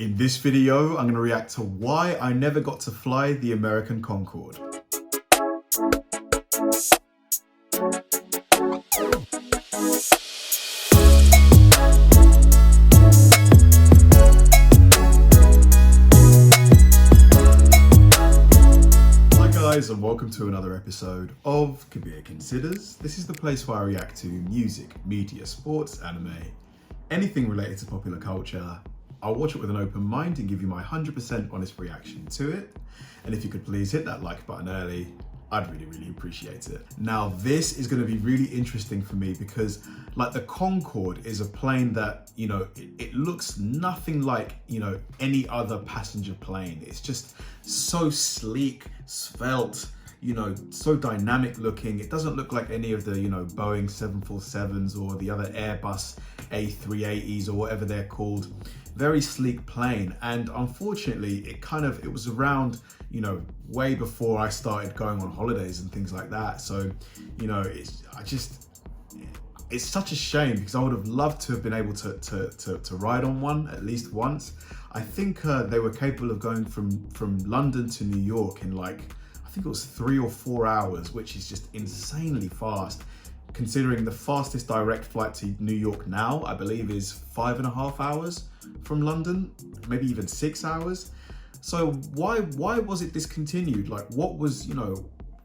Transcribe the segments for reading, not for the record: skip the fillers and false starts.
In this video, I'm going to react to why I never got to fly the American Concorde. Hi guys, and welcome to another episode of Kabir Considers. This is the place where I react to music, media, sports, anime, anything related to popular culture. I'll watch it with an open mind and give you my 100% honest reaction to it. And if you could please hit that like button early, I'd really appreciate it. Now, this is going to be really interesting for me because like the Concorde is a plane that, it looks nothing like, any other passenger plane. It's just so sleek, svelte, so dynamic looking. It doesn't look like any of the, Boeing 747s or the other Airbus A380s or whatever they're called. Very sleek plane. And unfortunately, it was around, way before I started going on holidays and things like that. So, it's such a shame because I would have loved to have been able to ride on one at least once. I think they were capable of going from London to New York in I think it was 3 or 4 hours, which is just insanely fast. Considering the fastest direct flight to New York now, I believe, is 5.5 hours from London, maybe even 6 hours. So why was it discontinued? What was,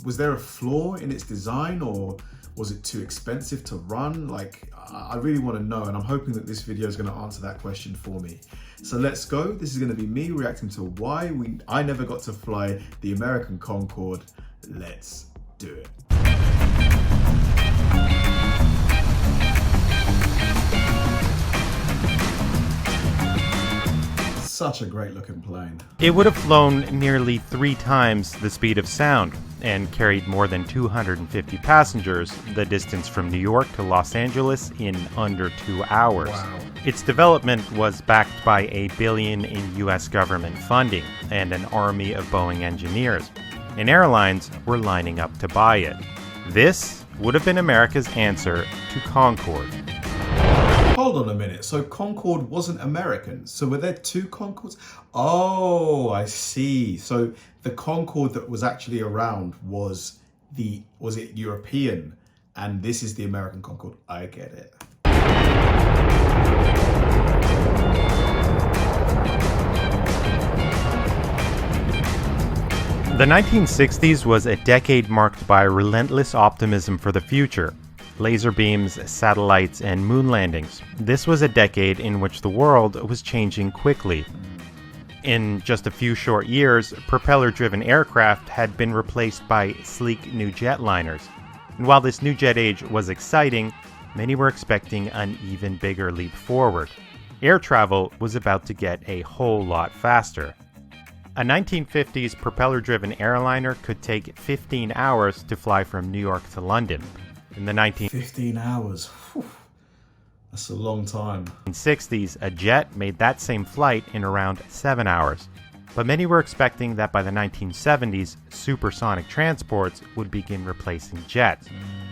was there a flaw in its design, or was it too expensive to run? I really want to know, and I'm hoping that this video is going to answer that question for me. So let's go. This is going to be me reacting to why I never got to fly the American Concorde. Let's do it. Such a great looking plane. It would have flown nearly 3 times the speed of sound and carried more than 250 passengers, the distance from New York to Los Angeles, in under 2 hours. Wow. Its development was backed by $1 billion in US government funding and an army of Boeing engineers, and airlines were lining up to buy it. This would have been America's answer to Concorde. Hold on a minute, so Concorde wasn't American, so were there 2 Concordes? Oh, I see. So the Concorde that was actually around was it European, and this is the American Concorde? I get it. The 1960s was a decade marked by relentless optimism for the future. Laser beams, satellites, and moon landings. This was a decade in which the world was changing quickly. In just a few short years, propeller-driven aircraft had been replaced by sleek new jetliners. And while this new jet age was exciting, many were expecting an even bigger leap forward. Air travel was about to get a whole lot faster. A 1950s propeller-driven airliner could take 15 hours to fly from New York to London. In the 15 hours. Whew. That's a long time. 1960s, a jet made that same flight in around 7 hours. But many were expecting that by the 1970s, supersonic transports would begin replacing jets,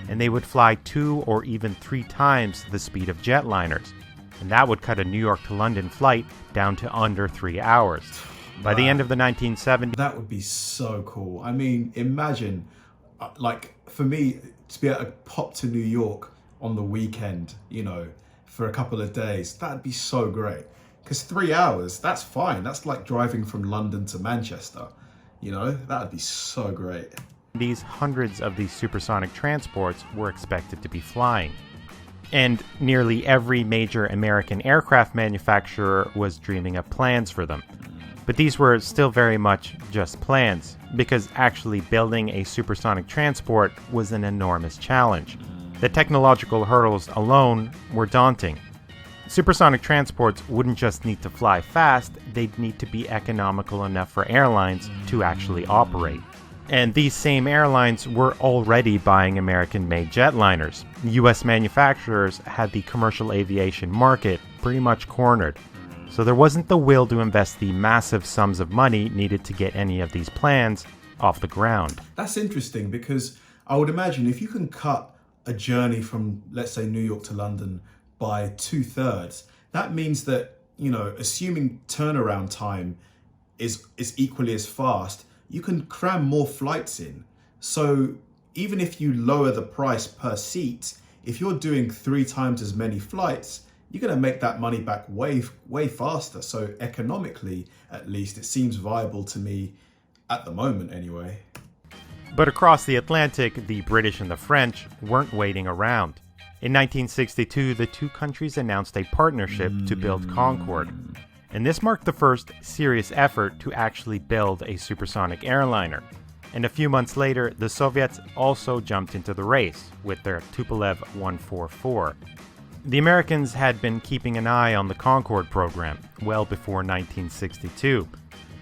and they would fly 2 or even 3 times the speed of jetliners, and that would cut a New York to London flight down to under 3 hours. By the end of the 1970s... That would be so cool. I mean, imagine, for me, to be able to pop to New York on the weekend, for a couple of days, that'd be so great. Because 3 hours, that's fine. That's like driving from London to Manchester. That'd be so great. Hundreds of these supersonic transports were expected to be flying. And nearly every major American aircraft manufacturer was dreaming up plans for them. But these were still very much just plans, because actually building a supersonic transport was an enormous challenge. The technological hurdles alone were daunting. Supersonic transports wouldn't just need to fly fast, they'd need to be economical enough for airlines to actually operate. And these same airlines were already buying American-made jetliners. US manufacturers had the commercial aviation market pretty much cornered. So there wasn't the will to invest the massive sums of money needed to get any of these plans off the ground. That's interesting because I would imagine if you can cut a journey from, let's say, New York to London by 2/3, that means that assuming turnaround time is equally as fast, you can cram more flights in. So even if you lower the price per seat, if you're doing 3 times as many flights, you're going to make that money back way faster. So economically, at least, it seems viable to me at the moment anyway. But across the Atlantic, the British and the French weren't waiting around. In 1962, the two countries announced a partnership to build Concorde. And this marked the first serious effort to actually build a supersonic airliner. And a few months later, the Soviets also jumped into the race with their Tupolev 144. The Americans had been keeping an eye on the Concorde program well before 1962.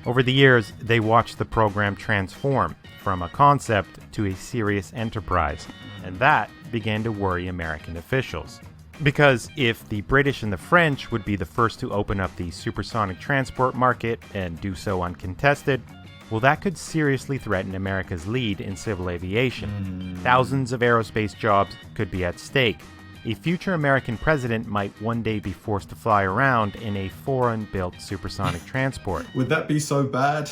Over the years, they watched the program transform from a concept to a serious enterprise, and that began to worry American officials. Because if the British and the French would be the first to open up the supersonic transport market and do so uncontested, well, that could seriously threaten America's lead in civil aviation. Thousands of aerospace jobs could be at stake. A future American president might one day be forced to fly around in a foreign-built supersonic transport. Would that be so bad?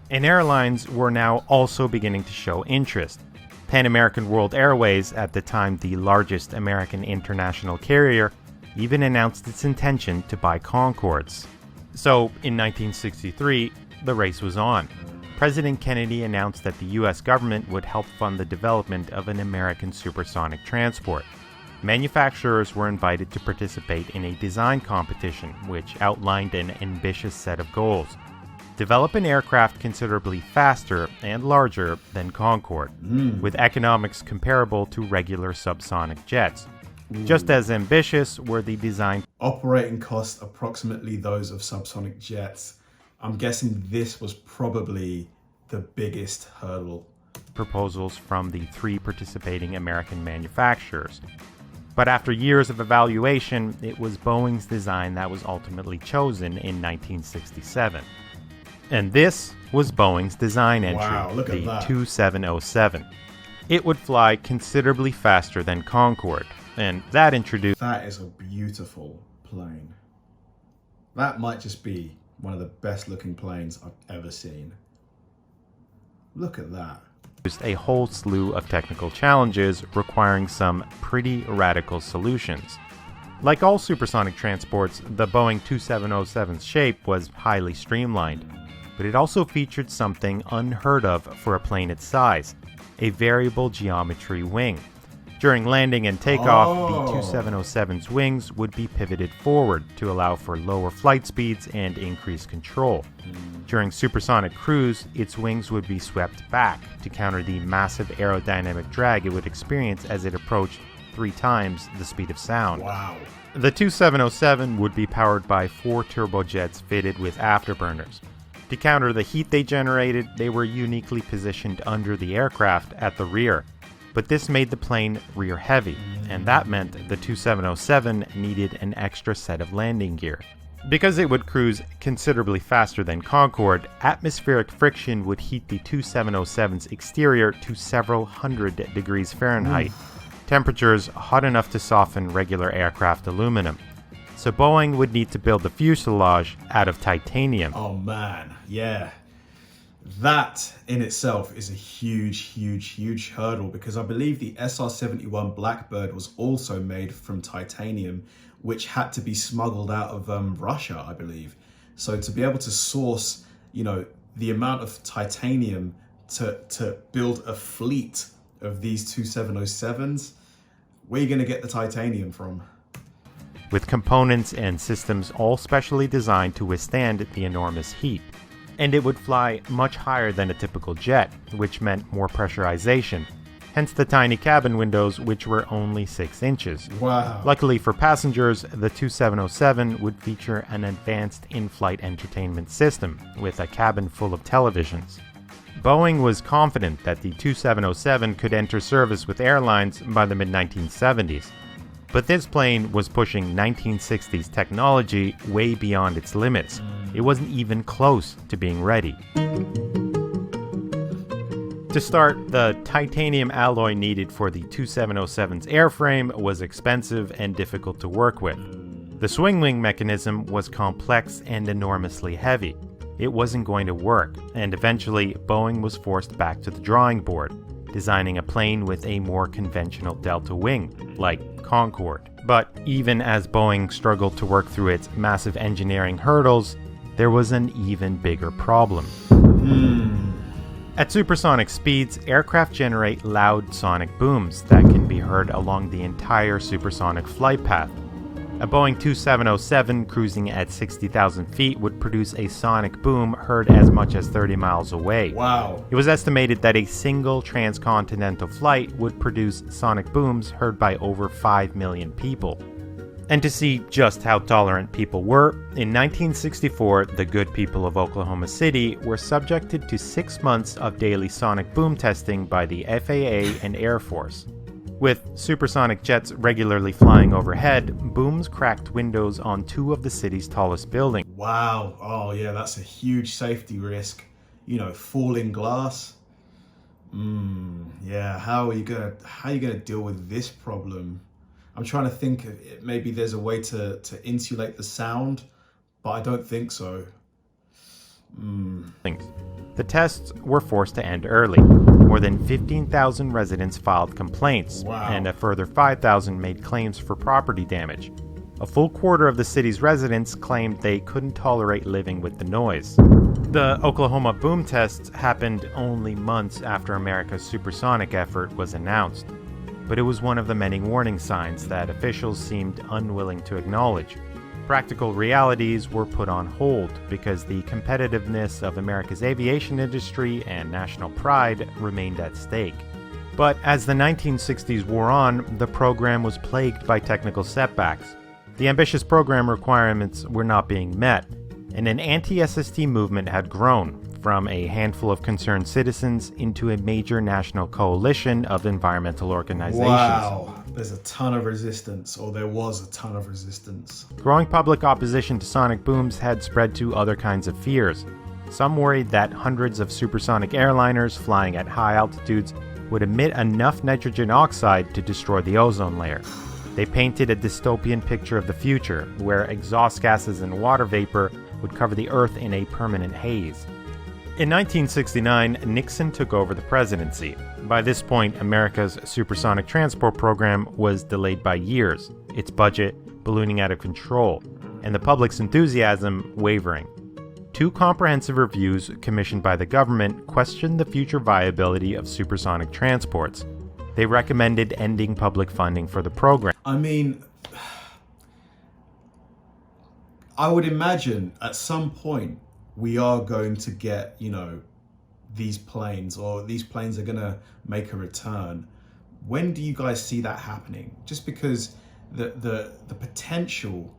And airlines were now also beginning to show interest. Pan American World Airways, at the time the largest American international carrier, even announced its intention to buy Concordes. So, in 1963, the race was on. President Kennedy announced that the U.S. government would help fund the development of an American supersonic transport. Manufacturers were invited to participate in a design competition, which outlined an ambitious set of goals. Develop an aircraft considerably faster and larger than Concorde, with economics comparable to regular subsonic jets. Just as ambitious were the design. Operating costs approximately those of subsonic jets. I'm guessing this was probably the biggest hurdle. Proposals from the 3 participating American manufacturers. But after years of evaluation, it was Boeing's design that was ultimately chosen in 1967. And this was Boeing's design entry, the 2707. It would fly considerably faster than Concorde, and that introduced... That is a beautiful plane. That might just be one of the best looking planes I've ever seen. Look at that. A whole slew of technical challenges requiring some pretty radical solutions. Like all supersonic transports, the Boeing 2707's shape was highly streamlined, but it also featured something unheard of for a plane its size, a variable geometry wing. During landing and takeoff, the 2707's wings would be pivoted forward to allow for lower flight speeds and increased control. During supersonic cruise, its wings would be swept back to counter the massive aerodynamic drag it would experience as it approached 3 times the speed of sound. Wow. The 2707 would be powered by 4 turbojets fitted with afterburners. To counter the heat they generated, they were uniquely positioned under the aircraft at the rear. But this made the plane rear-heavy, and that meant the 2707 needed an extra set of landing gear. Because it would cruise considerably faster than Concorde, atmospheric friction would heat the 2707's exterior to several hundred degrees Fahrenheit, temperatures hot enough to soften regular aircraft aluminum. So Boeing would need to build the fuselage out of titanium. Oh man, yeah. That in itself is a huge hurdle, because I believe the SR-71 Blackbird was also made from titanium, which had to be smuggled out of Russia, I believe. So to be able to source, the amount of titanium to build a fleet of these 2707s, where are you going to get the titanium from? With components and systems all specially designed to withstand the enormous heat. And it would fly much higher than a typical jet, which meant more pressurization, hence the tiny cabin windows, which were only 6 inches. Wow. Luckily for passengers, the 2707 would feature an advanced in-flight entertainment system with a cabin full of televisions. Boeing was confident that the 2707 could enter service with airlines by the mid-1970s. But this plane was pushing 1960s technology way beyond its limits. It wasn't even close to being ready. To start, the titanium alloy needed for the 2707's airframe was expensive and difficult to work with. The The swing wing mechanism was complex and enormously heavy. It wasn't going to work, and eventually Boeing was forced back to the drawing board, designing a plane with a more conventional delta wing, like Concorde. But even as Boeing struggled to work through its massive engineering hurdles, there was an even bigger problem. At supersonic speeds, aircraft generate loud sonic booms that can be heard along the entire supersonic flight path. A Boeing 2707 cruising at 60,000 feet would produce a sonic boom heard as much as 30 miles away. Wow. It was estimated that a single transcontinental flight would produce sonic booms heard by over 5 million people. And to see just how tolerant people were, in 1964, the good people of Oklahoma City were subjected to 6 months of daily sonic boom testing by the FAA and Air Force. With supersonic jets regularly flying overhead, booms cracked windows on 2 of the city's tallest buildings. Wow. Oh yeah, that's a huge safety risk. Falling glass. Yeah, how are you gonna deal with this problem? I'm trying to think if maybe there's a way to insulate the sound, but I don't think so. The tests were forced to end early. More than 15,000 residents filed complaints, and a further 5,000 made claims for property damage. A full quarter of the city's residents claimed they couldn't tolerate living with the noise. The Oklahoma boom tests happened only months after America's supersonic effort was announced, but it was one of the many warning signs that officials seemed unwilling to acknowledge. Practical realities were put on hold because the competitiveness of America's aviation industry and national pride remained at stake. But as the 1960s wore on, the program was plagued by technical setbacks. The ambitious program requirements were not being met, and an anti-SST movement had grown from a handful of concerned citizens into a major national coalition of environmental organizations. Wow, there's a ton of resistance, or there was a ton of resistance. Growing public opposition to sonic booms had spread to other kinds of fears. Some worried that hundreds of supersonic airliners flying at high altitudes would emit enough nitrogen oxide to destroy the ozone layer. They painted a dystopian picture of the future, where exhaust gases and water vapor would cover the Earth in a permanent haze. In 1969, Nixon took over the presidency. By this point, America's supersonic transport program was delayed by years, its budget ballooning out of control, and the public's enthusiasm wavering. 2 comprehensive reviews commissioned by the government questioned the future viability of supersonic transports. They recommended ending public funding for the program. I mean, I would imagine at some point we are going to get, these planes, or these planes are going to make a return. When do you guys see that happening? Just because the potential,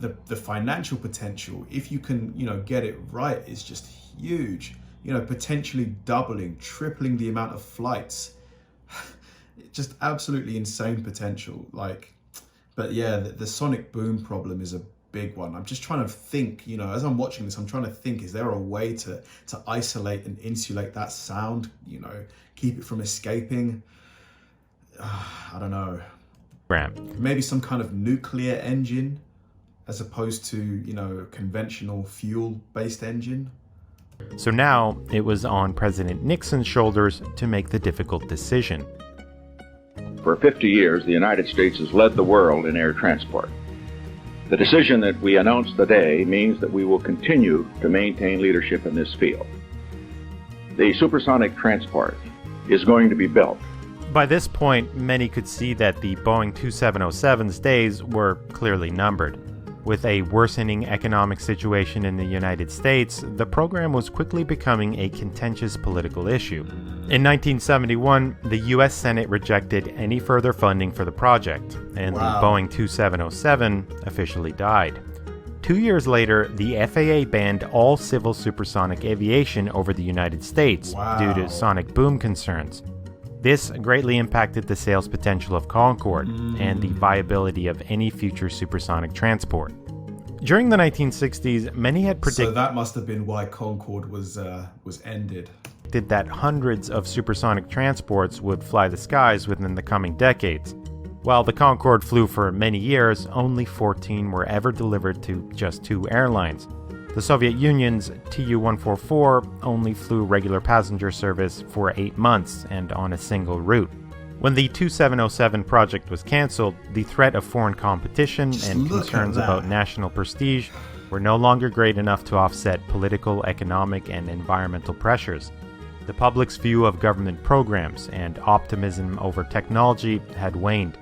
the financial potential, if you can, get it right, is just huge. Potentially doubling, tripling the amount of flights. Just absolutely insane potential. But yeah, the sonic boom problem is a big one. I'm just trying to think, as I'm watching this, I'm trying to think, is there a way to isolate and insulate that sound, keep it from escaping? I don't know. Maybe some kind of nuclear engine as opposed to, a conventional fuel-based engine. So now it was on President Nixon's shoulders to make the difficult decision. For 50 years, the United States has led the world in air transport. The decision that we announced today means that we will continue to maintain leadership in this field. The supersonic transport is going to be built. By this point, many could see that the Boeing 2707's days were clearly numbered. With a worsening economic situation in the United States, the program was quickly becoming a contentious political issue. In 1971, the U.S. Senate rejected any further funding for the project, and the Boeing 2707 officially died. 2 years later, the FAA banned all civil supersonic aviation over the United States due to sonic boom concerns. This greatly impacted the sales potential of Concorde and the viability of any future supersonic transport. During the 1960s, many had predicted So that must have been why Concorde was ended. That hundreds of supersonic transports would fly the skies within the coming decades. While the Concorde flew for many years, only 14 were ever delivered to just 2 airlines. The Soviet Union's Tu-144 only flew regular passenger service for 8 months and on a single route. When the 2707 project was cancelled, the threat of foreign competition and concerns about national prestige were no longer great enough to offset political, economic, and environmental pressures. The public's view of government programs and optimism over technology had waned.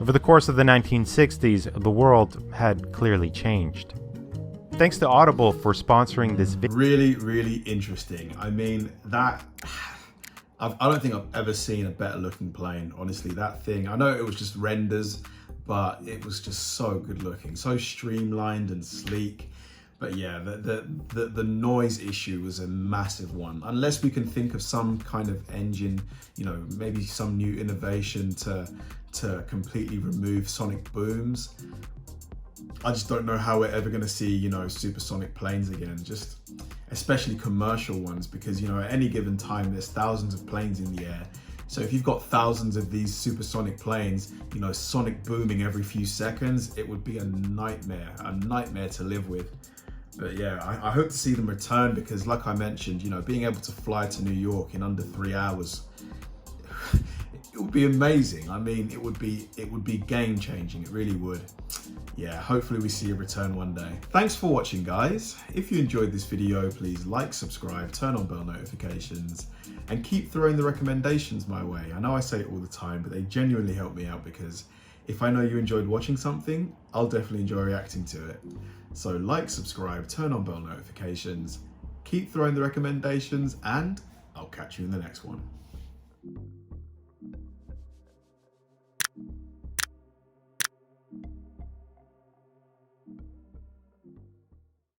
Over the course of the 1960s, the world had clearly changed. Thanks to Audible for sponsoring this video. Really interesting. I mean, I don't think I've ever seen a better looking plane. Honestly, that thing, I know it was just renders, but it was just so good looking, so streamlined and sleek. But yeah, the noise issue was a massive one. Unless we can think of some kind of engine, maybe some new innovation to completely remove sonic booms, I just don't know how we're ever going to see, supersonic planes again, just especially commercial ones, because, at any given time, there's thousands of planes in the air. So if you've got thousands of these supersonic planes, sonic booming every few seconds, it would be a nightmare to live with. But yeah, I hope to see them return, because like I mentioned, being able to fly to New York in under 3 hours, it would be amazing. I mean, it would be game changing. It really would. Yeah, hopefully we see a return one day. Thanks for watching, guys. If you enjoyed this video, please like, subscribe, turn on bell notifications, and keep throwing the recommendations my way. I know I say it all the time, but they genuinely help me out, because if I know you enjoyed watching something, I'll definitely enjoy reacting to it. So like, subscribe, turn on bell notifications, keep throwing the recommendations, and I'll catch you in the next one.